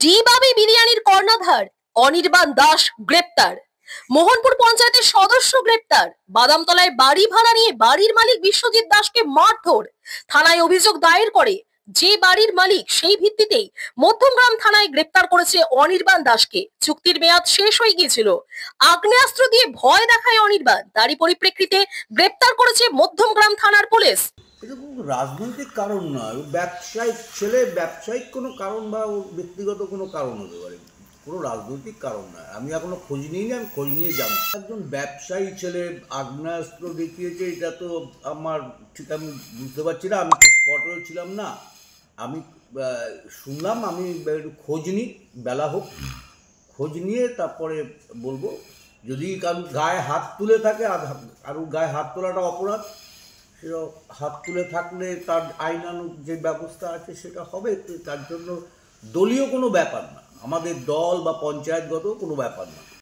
ডিবাবি বিরিয়ানির কর্ণধার অনির্বাণ দাস গ্রেপ্তার। মোহনপুর পঞ্চায়েতের সদস্য গ্রেপ্তার। বাদামতলায় বাড়ি ভাড়া নিয়ে বাড়ির মালিক বিশ্বজিৎ দাসকে মারধর। থানায় অভিযোগ দায়ের করে যে বাড়ির মালিক সেই ভিত্তিতেই মধ্যমগ্রাম থানায় গ্রেপ্তার করেছে অনির্বাণ দাসকে। চুক্তির মেয়াদ শেষ হয়ে গিয়েছিল। আগ্নেয়াস্ত্র দিয়ে ভয় দেখায় অনির্বাণ, তারই পরিপ্রেক্ষিতে গ্রেপ্তার করেছে মধ্যমগ্রাম থানার পুলিশ। এটা কোনো রাজনৈতিক কারণ নয়, ব্যবসায়িক ছেলে, ব্যবসায়িক কোনো কারণ বা ব্যক্তিগত কোনো কারণ হতে পারে, কোনো রাজনৈতিক কারণ নয়। আমি এখনো খোঁজ নিইনি, আমি খোঁজ নিয়ে জানি। একজন ব্যবসায়ী ছেলে আগ্নেয়াস্ত্র দেখিয়েছে, এটা তো আমার ঠিক আমি বুঝতে পারছি না, আমি তো স্পটেও ছিলাম না। আমি শুনলাম, আমি একটু খোঁজ নিই, বেলা হোক, খোঁজ নিয়ে তারপরে বলবো। যদি কারো গায়ে হাত তুলে থাকে, আর গায়ে হাত তোলাটা অপরাধ, সেটা হাত তুলে থাকলে তার আইনানুগ যে ব্যবস্থা আছে সেটা হবে। তার জন্য দলীয় কোনো ব্যাপার না, আমাদের দল বা পঞ্চায়েতগত কোনো ব্যাপার না।